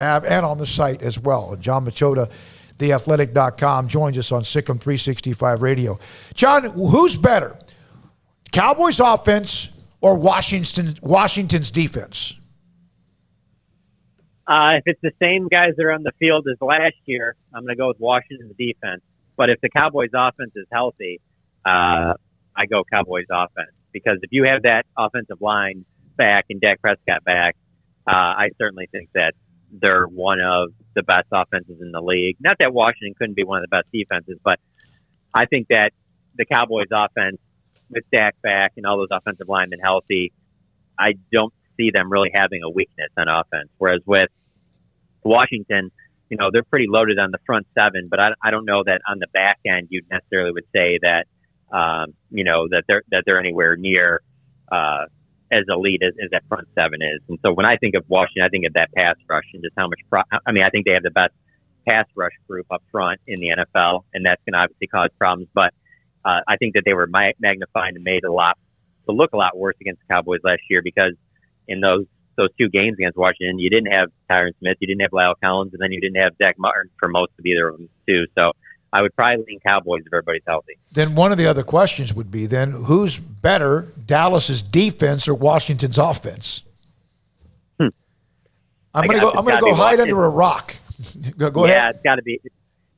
and on the site as well. John Machota, theathletic.com, joins us on SicEm365 Radio. John, who's better, Cowboys offense or Washington's defense? If it's the same guys that are on the field as last year, I'm going to go with Washington's defense. But if the Cowboys offense is healthy, I go Cowboys offense. Because if you have that offensive line back and Dak Prescott back, I certainly think that they're one of the best offenses in the league. Not that Washington couldn't be one of the best defenses, but I think that the Cowboys offense with Dak back and all those offensive linemen healthy, I don't see them really having a weakness on offense. Whereas with Washington, they're pretty loaded on the front seven, but I don't know that on the back end you necessarily would say that that they're anywhere near as elite as that front seven is. And so when I think of Washington, I think of that pass rush and just how much I think they have the best pass rush group up front in the NFL, and that's going to obviously cause problems. But I think that they were magnified and made to look a lot worse against the Cowboys last year, because in those two games against Washington, you didn't have Tyron Smith, you didn't have Lyle Collins, and then you didn't have Zach Martin for most of either of them too. So I would probably lean Cowboys if everybody's healthy. Then one of the other questions would be then, who's better, Dallas's defense or Washington's offense? I'm going to go hide under a rock. Go ahead. Yeah, it's got to be.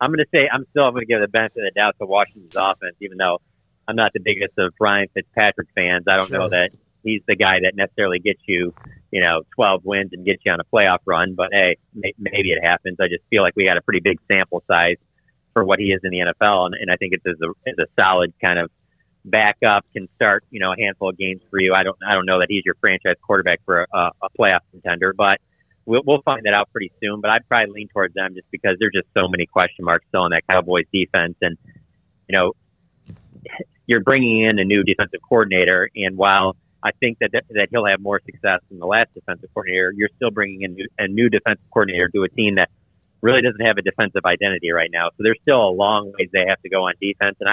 I'm going to give the benefit of the doubt to Washington's offense, even though I'm not the biggest of Ryan Fitzpatrick fans. I don't know that he's the guy that necessarily gets you, 12 wins and gets you on a playoff run. But hey, maybe it happens. I just feel like we got a pretty big sample size for what he is in the NFL, and I think it's as a solid kind of backup, can start a handful of games for you. I don't know that he's your franchise quarterback for a playoff contender, but we'll find that out pretty soon. But I'd probably lean towards them just because there's just so many question marks still on that Cowboys defense, and you're bringing in a new defensive coordinator, and while I think that he'll have more success than the last defensive coordinator, you're still bringing in a new defensive coordinator to a team that really doesn't have a defensive identity right now. So there's still a long ways they have to go on defense. And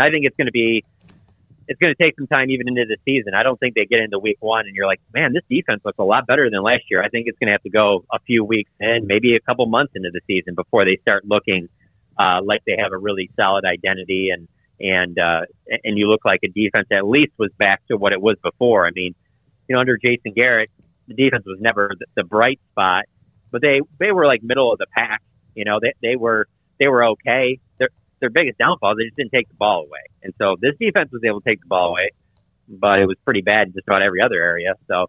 I think it's going to take some time even into the season. I don't think they get into week one and you're like, man, this defense looks a lot better than last year. I think it's going to have to go a few weeks in, maybe a couple months into the season before they start looking like they have a really solid identity and you look like a defense at least was back to what it was before. I mean, under Jason Garrett, the defense was never the bright spot, but they were like middle of the pack. They were okay. Their biggest downfall, they just didn't take the ball away. And so this defense was able to take the ball away, but it was pretty bad in just about every other area. So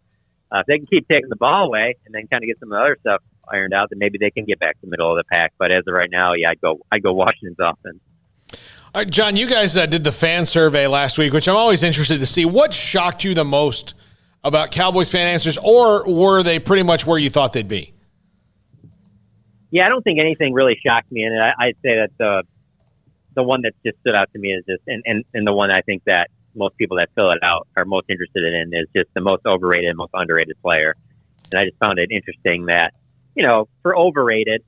if they can keep taking the ball away and then kind of get some of the other stuff ironed out, then maybe they can get back to the middle of the pack. But as of right now, yeah, I'd go Washington's offense. John, you guys did the fan survey last week, which I'm always interested to see. What shocked you the most about Cowboys fan answers, or were they pretty much where you thought they'd be? Yeah, I don't think anything really shocked me, and I'd say that the one that just stood out to me is just, and the one I think that most people that fill it out are most interested in is just the most overrated, most underrated player. And I just found it interesting that, for overrated,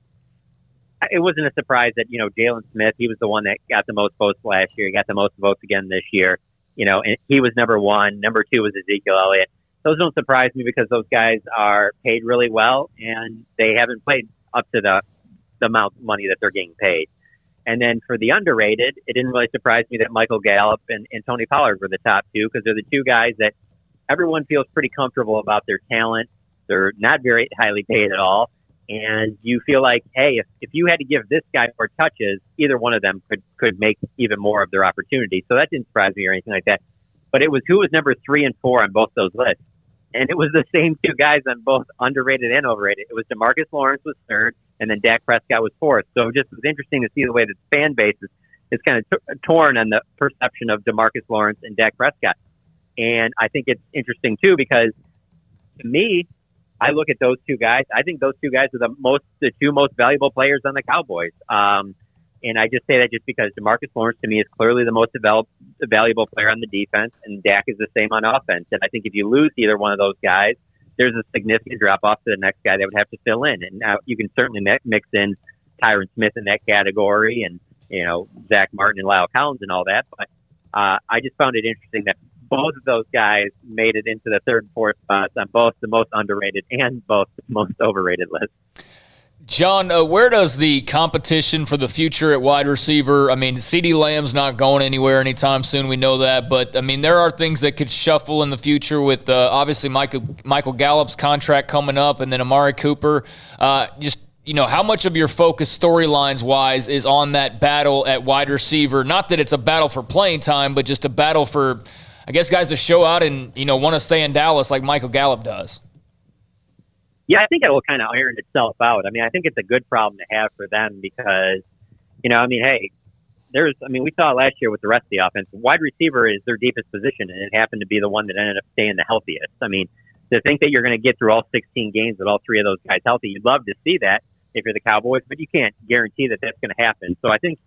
it wasn't a surprise that, Jalen Smith, he was the one that got the most votes last year. He got the most votes again this year, and he was number one. Number two was Ezekiel Elliott. Those don't surprise me because those guys are paid really well and they haven't played up to the amount of money that they're getting paid. And then for the underrated, it didn't really surprise me that Michael Gallup and Tony Pollard were the top two, because they're the two guys that everyone feels pretty comfortable about their talent. They're not very highly paid at all. And you feel like, hey, if you had to give this guy more touches, either one of them could make even more of their opportunity. So that didn't surprise me or anything like that. But it was who was number 3 and 4 on both those lists. And it was the same two guys on both underrated and overrated. It was DeMarcus Lawrence was third, and then Dak Prescott was fourth. So it just was interesting to see the way that the fan base is kind of torn on the perception of DeMarcus Lawrence and Dak Prescott. And I think it's interesting, too, because to me, I look at those two guys. I think those two guys are the two most valuable players on the Cowboys. And I just say that just because DeMarcus Lawrence, to me, is clearly the most valuable player on the defense, and Dak is the same on offense. And I think if you lose either one of those guys, there's a significant drop-off to the next guy that would have to fill in. And now you can certainly mix in Tyron Smith in that category and, Zach Martin and Lyle Collins and all that. But I just found it interesting that both of those guys made it into the third and fourth spots on both the most underrated and both the most overrated lists. John, where does the competition for the future at wide receiver? I mean, CeeDee Lamb's not going anywhere anytime soon. We know that. But, I mean, there are things that could shuffle in the future with obviously Michael Gallup's contract coming up and then Amari Cooper. How much of your focus storylines-wise is on that battle at wide receiver? Not that it's a battle for playing time, but just a battle for, I guess, guys to show out and, want to stay in Dallas like Michael Gallup does. Yeah, I think it will kind of iron itself out. I mean, I think it's a good problem to have for them because, we saw it last year with the rest of the offense. Wide receiver is their deepest position, and it happened to be the one that ended up staying the healthiest. I mean, to think that you're going to get through all 16 games with all three of those guys healthy, you'd love to see that if you're the Cowboys, but you can't guarantee that that's going to happen. So I think,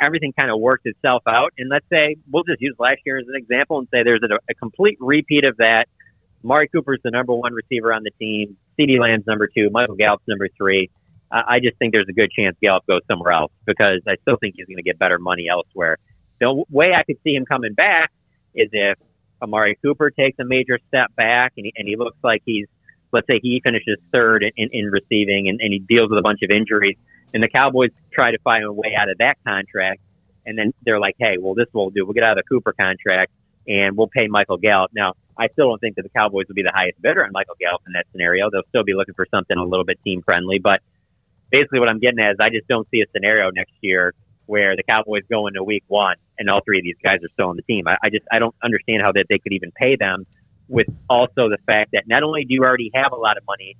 everything kind of works itself out. And let's say we'll just use last year as an example and say there's a complete repeat of that. Amari Cooper's the number one receiver on the team. CeeDee Lamb's number 2. Michael Gallup's number 3. I just think there's a good chance Gallup goes somewhere else because I still think he's going to get better money elsewhere. The way I could see him coming back is if Amari Cooper takes a major step back and he looks like let's say he finishes third in receiving and he deals with a bunch of injuries and the Cowboys try to find a way out of that contract. And then they're like, hey, well, this will do. We'll get out of the Cooper contract and we'll pay Michael Gallup. Now, I still don't think that the Cowboys will be the highest bidder on Michael Gallup in that scenario. They'll still be looking for something a little bit team friendly. But basically what I'm getting at is I just don't see a scenario next year where the Cowboys go into week 1 and all 3 of these guys are still on the team. I don't understand how that they could even pay them with also the fact that not only do you already have a lot of money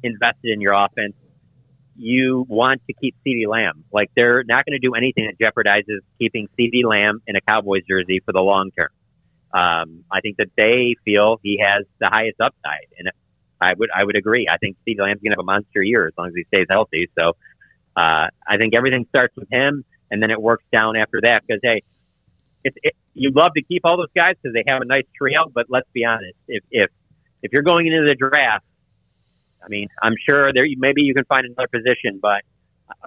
invested in your offense, you want to keep CeeDee Lamb. Like they're not going to do anything that jeopardizes keeping CeeDee Lamb in a Cowboys jersey for the long term. I think that they feel he has the highest upside, and I would agree. I think CeeDee Lamb's going to have a monster year as long as he stays healthy. So I think everything starts with him, and then it works down after that. Because hey, you'd love to keep all those guys because they have a nice trio. But let's be honest, if you're going into the draft, I mean, I'm sure maybe you can find another position, but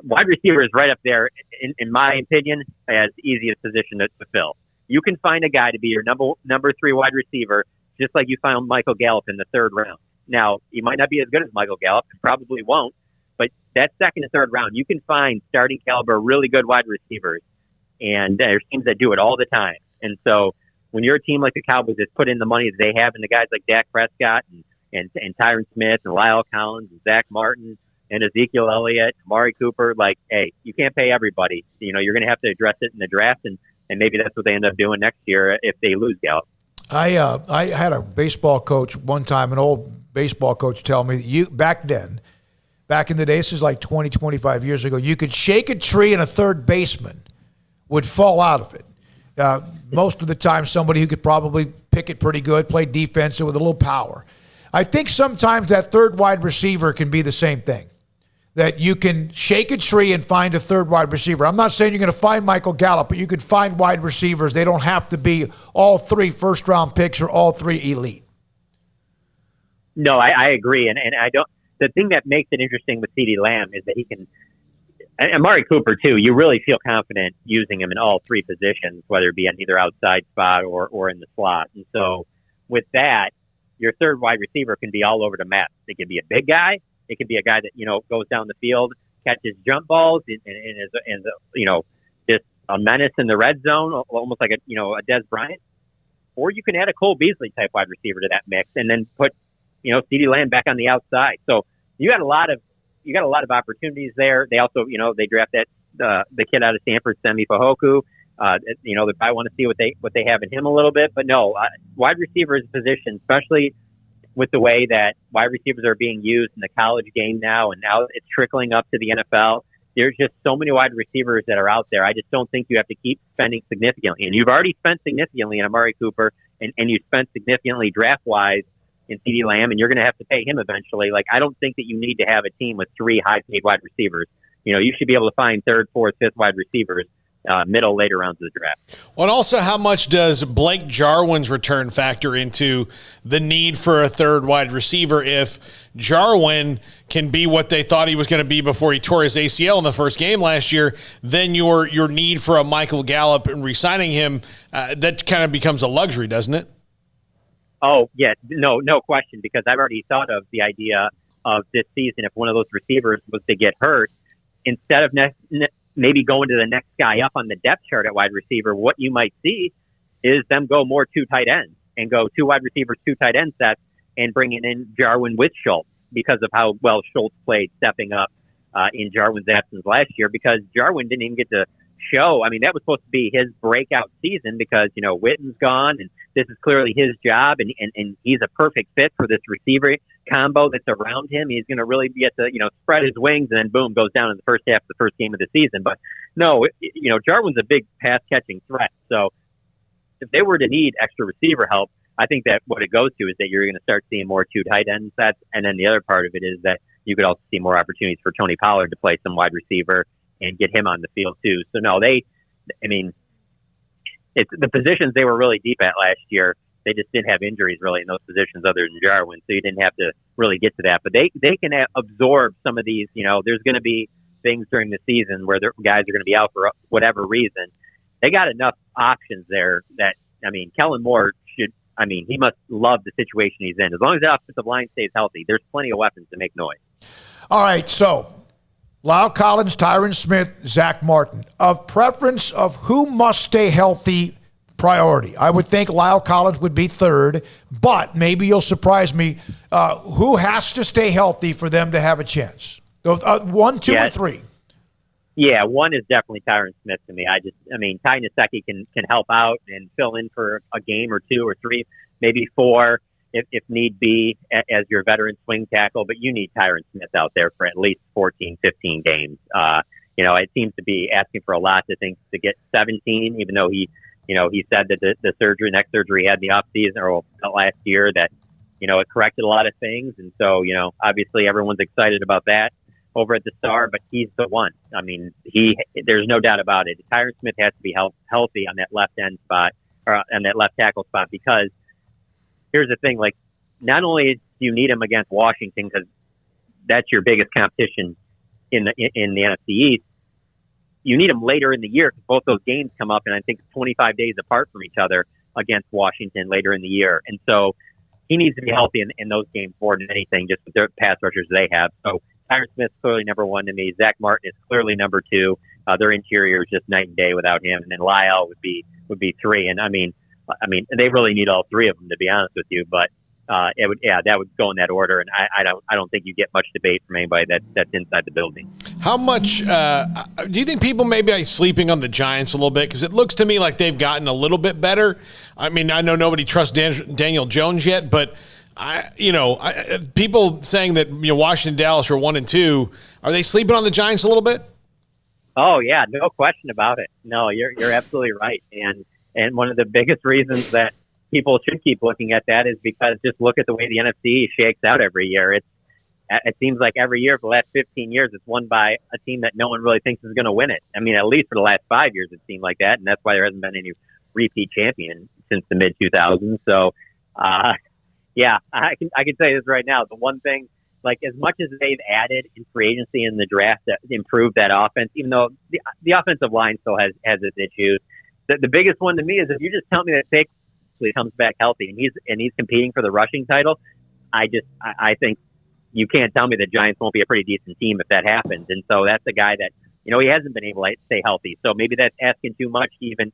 wide receiver is right up there, in my opinion, as the easiest position to fill. You can find a guy to be your number 3 wide receiver, just like you found Michael Gallup in the 3rd round. Now, he might not be as good as Michael Gallup, probably won't, but that 2nd and 3rd round, you can find starting caliber, really good wide receivers, and there's teams that do it all the time. And so when you're a team like the Cowboys that's put in the money that they have into guys like Dak Prescott and Tyron Smith and Lyle Collins and Zach Martin and Ezekiel Elliott, Amari Cooper, like, hey, you can't pay everybody. You're going to have to address it in the draft, and maybe that's what they end up doing next year if they lose Gallup. I had a baseball coach one time, an old baseball coach, tell me that back in the day, this is like 20, 25 years ago, you could shake a tree and a third baseman would fall out of it. Most of the time, somebody who could probably pick it pretty good, play defense with a little power. I think sometimes that third wide receiver can be the same thing. That you can shake a tree and find a third wide receiver. I'm not saying you're going to find Michael Gallup, but you can find wide receivers. They don't have to be all 3 first-round picks or all 3 elite. No, I agree. And I don't. The thing that makes it interesting with CeeDee Lamb is that he can, and Amari Cooper too, you really feel confident using him in all 3 positions, whether it be on either outside spot or in the slot. And so with that, your third wide receiver can be all over the map. It can be a big guy. It could be a guy that, goes down the field, catches jump balls, and is just a menace in the red zone, almost like a Des Bryant. Or you can add a Cole Beasley type wide receiver to that mix, and then put CeeDee Lamb back on the outside. So you got a lot of opportunities there. They also they draft the kid out of Stanford, Semi Fahoku. They probably want to see what they have in him a little bit, but no, wide receiver is a position, especially with the way that wide receivers are being used in the college game now, and now it's trickling up to the NFL. There's just so many wide receivers that are out there. I just don't think you have to keep spending significantly. And you've already spent significantly in Amari Cooper, and you spent significantly draft-wise in CeeDee Lamb, and you're going to have to pay him eventually. Like, I don't think that you need to have a team with 3 high-paid wide receivers. You should be able to find 3rd, 4th, 5th wide receivers middle, later rounds of the draft. Well, and also, how much does Blake Jarwin's return factor into the need for a 3rd wide receiver? If Jarwin can be what they thought he was going to be before he tore his ACL in the first game last year, then your need for a Michael Gallup and re-signing him, that kind of becomes a luxury, doesn't it? Oh, yeah, no question, because I've already thought of the idea of this season, if one of those receivers was to get hurt, instead of maybe going to the next guy up on the depth chart at wide receiver, what you might see is them go more 2 tight ends and go 2 wide receivers, 2 tight end sets, and bringing in Jarwin with Schultz because of how well Schultz played stepping up in Jarwin's absence last year, because Jarwin didn't even get to show. I mean, that was supposed to be his breakout season because, Witten's gone and this is clearly his job, and he's a perfect fit for this receiver combo that's around him. He's going to really get to, spread his wings, and then boom, goes down in the first half of the first game of the season. But no, Jarwin's a big pass catching threat. So if they were to need extra receiver help, I think that what it goes to is that you're going to start seeing more 2 tight end sets. And then the other part of it is that you could also see more opportunities for Tony Pollard to play some wide receiver and get him on the field too. So no, it's the positions they were really deep at last year. They just didn't have injuries really in those positions other than Jarwin. So you didn't have to really get to that, but they can absorb some of these, there's going to be things during the season where their guys are going to be out for whatever reason. They got enough options there that, Kellen Moore he must love the situation he's in. As long as the offensive line stays healthy, there's plenty of weapons to make noise. All right, so Lyle Collins, Tyron Smith, Zach Martin. Of preference of who must stay healthy priority, I would think Lyle Collins would be third, but maybe you'll surprise me. Who has to stay healthy for them to have a chance? 1, 2, or 3? Yeah, 1 is definitely Tyron Smith to me. Ty Nsekhe can help out and fill in for a game or 2 or 3, maybe 4 if need be as your veteran swing tackle. But you need Tyron Smith out there for at least 14, 15 games. It seems to be asking for a lot to get 17, even though he said that the neck surgery he had in the offseason or last year that, it corrected a lot of things. And so, obviously everyone's excited about that over at the Star, but he's the one. There's no doubt about it. Tyron Smith has to be healthy on that left end spot or on that left tackle spot, because here's the thing, not only do you need him against Washington because that's your biggest competition in the NFC East, you need him later in the year because both those games come up, and I think 25 days apart from each other against Washington later in the year. And so he needs to be healthy in those games more than anything, just with their pass rushers they have. So Tyron Smith's clearly number 1 to me. Zach Martin is clearly number 2. Their interior is just night and day without him. And then Lyle would be 3. And they really need all 3 of them, to be honest with you. But that would go in that order. And I don't think you get much debate from anybody that's inside the building. How much do you think people maybe are sleeping on the Giants a little bit? Because it looks to me like they've gotten a little bit better. I know nobody trusts Daniel Jones yet, but people saying that Washington and Dallas are 1 and 2. Are they sleeping on the Giants a little bit? Oh yeah, no question about it. No, you're absolutely right. And one of the biggest reasons that people should keep looking at that is because just look at the way the NFC shakes out every year. It seems like every year for the last 15 years, it's won by a team that no one really thinks is going to win it. At least for the last 5 years, it seemed like that, and that's why there hasn't been any repeat champion since the mid 2000s. So. Yeah, I can tell you this right now. The one thing, as much as they've added in free agency in the draft that improved that offense, even though the offensive line still has its issues, the biggest one to me is if you just tell me that Saquon comes back healthy and he's competing for the rushing title, I think you can't tell me the Giants won't be a pretty decent team if that happens. And so that's a guy that he hasn't been able to stay healthy. So maybe that's asking too much to even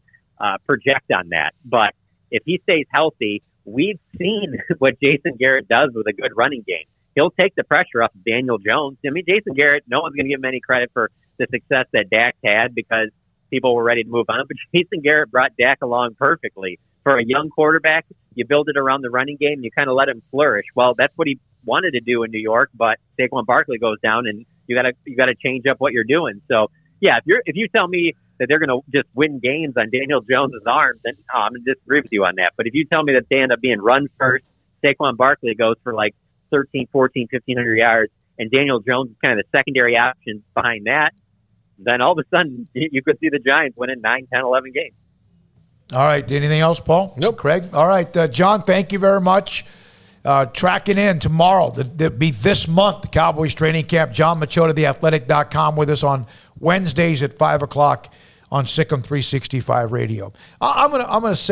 project on that. But if he stays healthy, we've seen what Jason Garrett does with a good running game. He'll take the pressure off of Daniel Jones. Jason Garrett, no one's going to give him any credit for the success that Dak had because people were ready to move on. But Jason Garrett brought Dak along perfectly. For a young quarterback, you build it around the running game and you kind of let him flourish. Well, that's what he wanted to do in New York, but Saquon Barkley goes down and you got to change up what you're doing. So, yeah, if you tell me that they're going to just win games on Daniel Jones' arm, then I'm going to disagree with you on that. But if you tell me that they end up being run first, Saquon Barkley goes for 13, 14, 1,500 yards, and Daniel Jones is kind of the secondary option behind that, then all of a sudden you could see the Giants winning 9, 10, 11 games. All right. Anything else, Paul? Nope. Craig? All right. John, thank you very much. Tracking in tomorrow, that'll be this month, the Cowboys training camp. John Machota, theathletic.com, with us on Wednesdays at 5 o'clock on SicEm365 Radio. I'm gonna say